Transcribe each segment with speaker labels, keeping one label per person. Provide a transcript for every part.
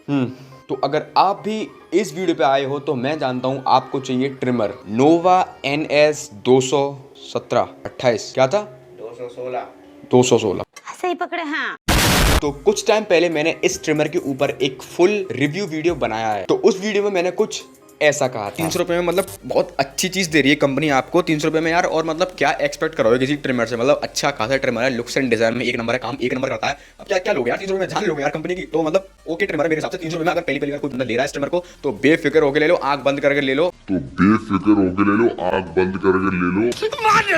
Speaker 1: तो अगर आप भी इस वीडियो पे आए हो तो मैं जानता हूँ आपको चाहिए ट्रिमर नोवा NS 217 क्या था 216
Speaker 2: सही पकड़े। हाँ,
Speaker 1: तो कुछ टाइम पहले मैंने इस ट्रिमर के ऊपर एक फुल रिव्यू वीडियो बनाया है। तो उस वीडियो में मैंने कुछ ऐसा कहा था 300 रुपये में मतलब बहुत अच्छी चीज दे रही है कंपनी आपको 300 रुपये में यार। और मतलब क्या एक्सपेक्ट करोगे किसी ट्रिमर से, मतलब अच्छा खासा ट्रिमर है, लुक्स एंड डिजाइन में एक नंबर है, काम एक नंबर करता है। अब क्या क्या लोगे यार 300 रुपये में, जान लोगे यार कंपनी की। तो मतलब ओके ट्रिमर है मेरे हिसाब से 300 रुपये में। अगर पहली बार कोई बंदा ले रहा है इस ट्रिमर को तो बेफिक्र होकर ले लो, आंख बंद करके ले लो,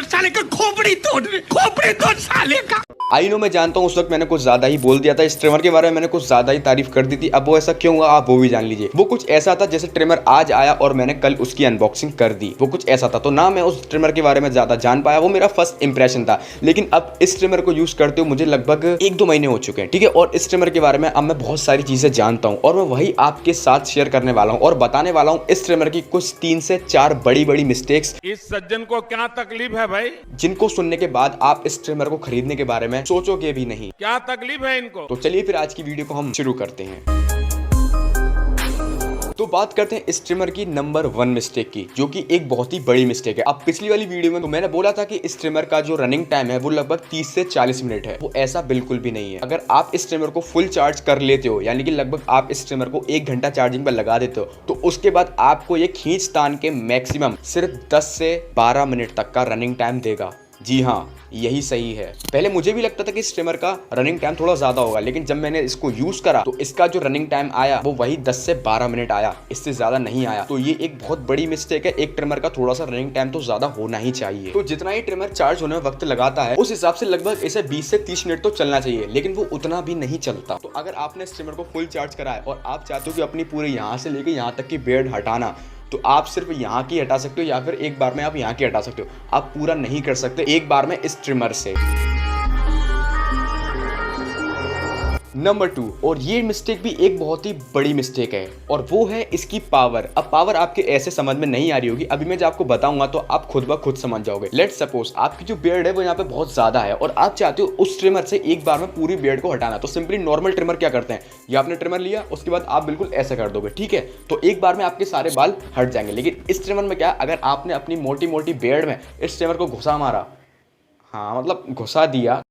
Speaker 2: साले का खोपड़ी तोड़ साले का।
Speaker 1: आई नो मैं जानता हूँ उस वक्त मैंने कुछ ज्यादा ही बोल दिया था इस ट्रिमर के बारे में, मैंने कुछ ज्यादा ही तारीफ कर दी थी। अब वो ऐसा क्यों हुआ आप वो भी जान लीजिए। वो कुछ ऐसा था जैसे ट्रिमर आज आया और मैंने कल उसकी अनबॉक्सिंग कर दी, वो कुछ ऐसा था। तो ना मैं उस ट्रिमर के बारे में ज्यादा जान पाया, वो मेरा फर्स्ट इंप्रेशन था। लेकिन अब इस ट्रिमर को यूज करते हुए मुझे लगभग 1-2 महीने हो चुके हैं, ठीक है। और इस ट्रिमर के बारे में अब मैं बहुत सारी चीजें जानता हूँ और मैं वही आपके साथ शेयर करने वाला हूँ और बताने वाला हूँ इस ट्रिमर की कुछ 3 से 4 बड़ी बड़ी मिस्टेक्स।
Speaker 3: इस सज्जन को क्या तकलीफ है भाई?
Speaker 1: जिनको सुनने के बाद आप इस ट्रिमर को खरीदने के बारे में सोचोगे भी नहीं।
Speaker 3: क्या तकलीफ है इनको?
Speaker 1: तो चलिए फिर आज की वीडियो को हम शुरू करते हैं। तो बात करते हैं इस ट्रिमर की नंबर 1 मिस्टेक की, जो कि एक बहुत ही बड़ी मिस्टेक है। अब पिछली वाली वीडियो में तो मैंने बोला था कि इस ट्रिमर का जो रनिंग टाइम है वो लगभग 30 से 40 मिनट है। वो ऐसा बिल्कुल भी नहीं है। अगर आप इस ट्रिमर को फुल चार्ज कर लेते हो, यानी कि लगभग आप इस ट्रिमर को 1 घंटा चार्जिंग पर लगा देते हो, तो उसके बाद आपको ये खींच तान के मैक्सिमम सिर्फ 10 से 12 मिनट तक का रनिंग टाइम देगा। जी हाँ, यही सही है। पहले मुझे भी लगता था कि इस ट्रिमर का रनिंग टाइम थोड़ा ज्यादा होगा, लेकिन जब मैंने इसको यूज करा तो इसका जो रनिंग टाइम आया वो वही 10 से 12 मिनट आया, इससे ज्यादा नहीं आया। तो ये एक बहुत बड़ी मिस्टेक है। एक ट्रिमर का थोड़ा सा रनिंग टाइम तो ज्यादा होना ही चाहिए। तो जितना ही ट्रिमर चार्ज होने में वक्त लगाता है उस हिसाब से लगभग इसे 20 से 30 मिनट तो चलना चाहिए, लेकिन वो उतना भी नहीं चलता। तो अगर आपने इस ट्रिमर को फुल चार्ज करा है और आप चाहते हो कि अपनी पूरे यहाँ से लेके यहाँ तक की बेड हटाना, तो आप सिर्फ यहाँ की हटा सकते हो या फिर एक बार में आप यहाँ की हटा सकते हो। आप पूरा नहीं कर सकते एक बार में इस ट्रिमर से। नंबर 2, और ये मिस्टेक भी एक बहुत ही बड़ी मिस्टेक है, और वो है इसकी पावर। अब पावर आपके ऐसे समझ में नहीं आ रही होगी, अभी मैं जब आपको बताऊंगा तो आप खुद ब खुद समझ जाओगे। लेट्स सपोज आपकी जो बियर्ड है वो यहाँ पे बहुत ज्यादा है और आप चाहते हो उस ट्रिमर से एक बार में पूरी बियर्ड को हटाना। तो सिंपली नॉर्मल ट्रिमर क्या करते हैं, ये आपने ट्रिमर लिया उसके बाद आप बिल्कुल ऐसे कर दोगे, ठीक है, तो एक बार में आपके सारे बाल हट जाएंगे। लेकिन इस ट्रिमर में क्या, अगर आपने अपनी मोटी मोटी बियर्ड में इस ट्रिमर को घुसा मारा, हाँ मतलब घुसा दिया,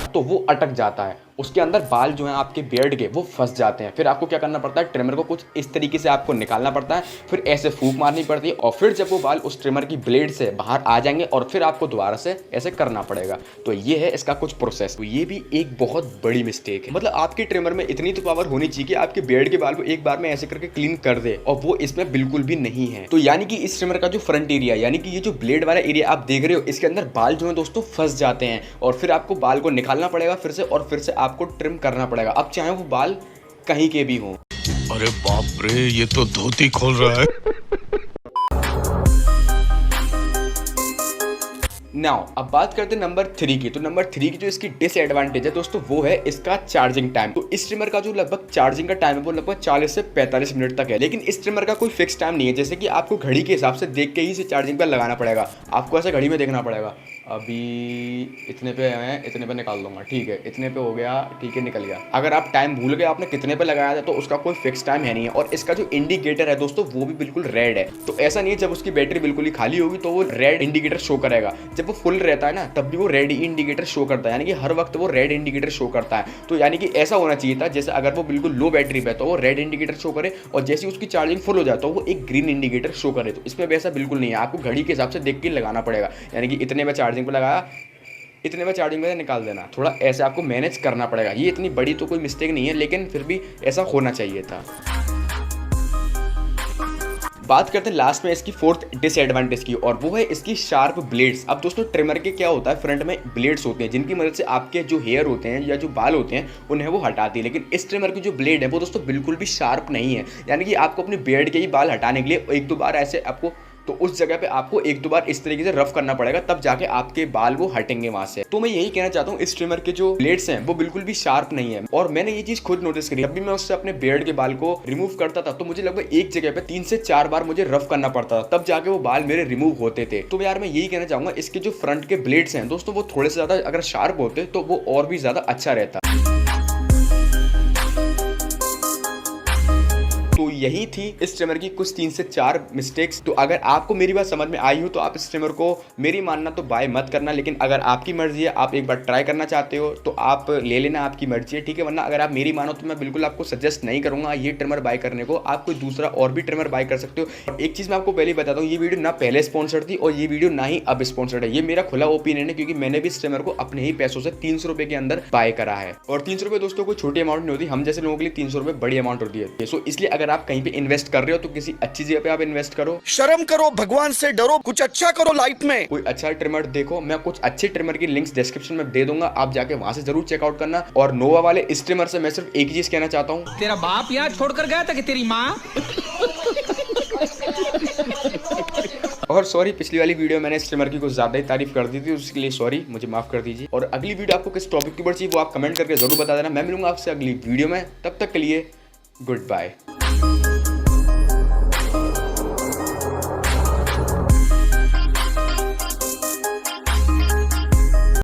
Speaker 1: तो वो अटक जाता है। उसके अंदर बाल जो हैं आपके बियर्ड के वो फंस जाते हैं। फिर आपको क्या करना पड़ता है, ट्रिमर को कुछ इस तरीके से आपको निकालना पड़ता है, फिर ऐसे फूंक मारनी पड़ती है और फिर जब वो बाल उस ट्रिमर की ब्लेड से बाहर आ जाएंगे और फिर आपको दोबारा से ऐसे करना पड़ेगा। तो ये है इसका कुछ प्रोसेस। तो ये भी एक बहुत बड़ी मिस्टेक है। मतलब आपके ट्रिमर में इतनी तो पावर होनी चाहिए कि आपके बियर्ड के बाल को एक बार में ऐसे करके क्लीन कर दे, और वो इसमें बिल्कुल भी नहीं है। तो यानी कि इस ट्रिमर का जो फ्रंट एरिया, यानी कि ये जो ब्लेड वाला एरिया आप देख रहे हो, इसके अंदर बाल जो है दोस्तों फंस जाते हैं और फिर आपको बाल को निकालना पड़ेगा फिर से, और फिर से आपको ट्रिम करना पड़ेगा। अब चाहे वो बाल कहीं के भी हों।
Speaker 3: अरे बाप रे, ये तो धोती खोल रहा है।
Speaker 1: नाउ अब बात करते हैं नंबर 3 की। तो नंबर 3 की जो इसकी डिसएडवांटेज है दोस्तों वो है इसका चार्जिंग टाइम। तो इस ट्रिमर का जो लगभग चार्जिंग का टाइम है वो लगभग 40 से 45 मिनट तक है, लेकिन इस ट्रिमर का कोई फिक्स टाइम नहीं है। जैसे कि आपको घड़ी के हिसाब से देख के ही इसे चार्जिंग पर लगाना पड़ेगा। आपको ऐसे घड़ी में देखना पड़ेगा, अभी इतने पे है, इतने पे निकाल दूंगा, ठीक है, इतने पे हो गया, ठीक है, निकल गया। अगर आप टाइम भूल गए आपने कितने पे लगाया था तो उसका कोई फिक्स टाइम है नहीं है। और इसका जो इंडिकेटर है दोस्तों वो भी बिल्कुल रेड है। तो ऐसा नहीं है जब उसकी बैटरी बिल्कुल ही खाली होगी तो वो रेड इंडिकेटर शो करेगा, जब वो फुल रहता है ना तब भी वो रेड इंडिकेटर शो करता है, यानी कि हर वक्त वो रेड इंडिकेटर शो करता है। तो यानी कि ऐसा होना चाहिए था जैसे अगर वो बिल्कुल लो बैटरी पे है तो वो रेड इंडिकेटर शो करे, और जैसे ही उसकी चार्जिंग फुल हो जाए तो वो एक ग्रीन इंडिकेटर शो करे। तो इसमें वैसा बिल्कुल नहीं है, आपको घड़ी के हिसाब से देख के लगाना पड़ेगा। यानी कि इतने में चार्जिंग पे लगाया, इतने में चार्जिंग में निकाल देना, थोड़ा ऐसे आपको मैनेज करना पड़ेगा। ये इतनी बड़ी तो कोई मिस्टेक नहीं है, लेकिन फिर भी ऐसा होना चाहिए था। बात करते हैं लास्ट में इसकी 4th डिसएडवांटेज की, और वो है इसकी शार्प ब्लेड्स। अब दोस्तों ट्रिमर के क्या होता है, फ्रंट में ब्लेड्स होते हैं जिनकी मदद से आपके जो हेयर होते हैं या जो बाल होते हैं उन्हें वो हटाती है। लेकिन इस ट्रिमर की जो ब्लेड है वो दोस्तों बिल्कुल भी शार्प नहीं है, यानी कि आपको अपने बियर्ड के ही बाल हटाने के लिए 1-2 बार ऐसे आपको, तो उस जगह पे आपको 1-2 बार इस तरीके से रफ करना पड़ेगा, तब जाके आपके बाल वो हटेंगे वहां से। तो मैं यही कहना चाहता हूँ, इस ट्रिमर के जो ब्लेड्स हैं वो बिल्कुल भी शार्प नहीं है। और मैंने ये चीज खुद नोटिस करी, जब भी मैं उससे अपने बियर्ड के बाल को रिमूव करता था तो मुझे लगभग एक जगह पे 3 से 4 बार मुझे रफ करना पड़ता था, तब जाके वो बाल मेरे रिमूव होते थे। तो यार मैं यही कहना चाहूंगा, इसके जो फ्रंट के ब्लेड्स हैं दोस्तों वो थोड़े से ज्यादा अगर शार्प होते तो वो और भी ज्यादा अच्छा रहता। यही थी इस ट्रिमर की कुछ 3 से 4 मिस्टेक्स। तो अगर आपको मेरी बात समझ में आई हो तो आप इस ट्रिमर को मेरी मानना तो बाय मत करना, लेकिन अगर आपकी मर्जी है, आप एक बार ट्राई करना चाहते हो तो आप ले लेना, आपकी मर्जी है, ठीक है। वरना अगर आप मेरी मानो तो मैं बिल्कुल आपको सजेस्ट नहीं करूंगा ये ट्रिमर बाय करने को। आप कोई दूसरा और भी ट्रिमर बाय कर सकते हो। एक चीज मैं आपको पहले बताता हूँ, ये वीडियो ना पहले स्पॉन्सर्ड थी और ये वीडियो ना ही अब स्पॉन्सर्ड है। ये मेरा खुला ओपिनियन है क्योंकि मैंने भी इस ट्रिमर को अपने ही पैसों से 300 रुपए के अंदर बाय करा है। और 300 रुपए दोस्तों कोई छोटी अमाउंट नहीं होती, हम जैसे लोगों के लिए 300 रुपए बड़ी अमाउंट होती है। सो इसलिए अगर आप कहीं पे इन्वेस्ट कर रहे हो तो किसी अच्छी जगह पे आप इन्वेस्ट करो।
Speaker 4: शर्म करो, भगवान से डरो, कुछ अच्छा करो लाइफ में।
Speaker 1: कोई अच्छा ट्रिमर देखो, मैं कुछ अच्छे ट्रिमर की लिंक्स डिस्क्रिप्शन में दे दूंगा, आप जाके वहां से जरूर चेकआउट करना। और नोवा वाले इस ट्रिमर से मैं सिर्फ एक ही चीज कहना चाहता हूँ,
Speaker 5: तेरा बाप यहाँ छोड़कर गया था कि तेरी माँ।
Speaker 1: और सॉरी पिछली वाली वीडियो मैंने इस ट्रिमर की कुछ ज्यादा ही तारीफ कर दी थी, उसके लिए सॉरी, मुझे माफ कर दीजिए। और अगली वीडियो आपको किस टॉपिक के ऊपर चाहिए वो आप कमेंट करके जरूर बता देना। मैं मिलूंगा आपसे अगली वीडियो में, तब तक के लिए गुड बाय।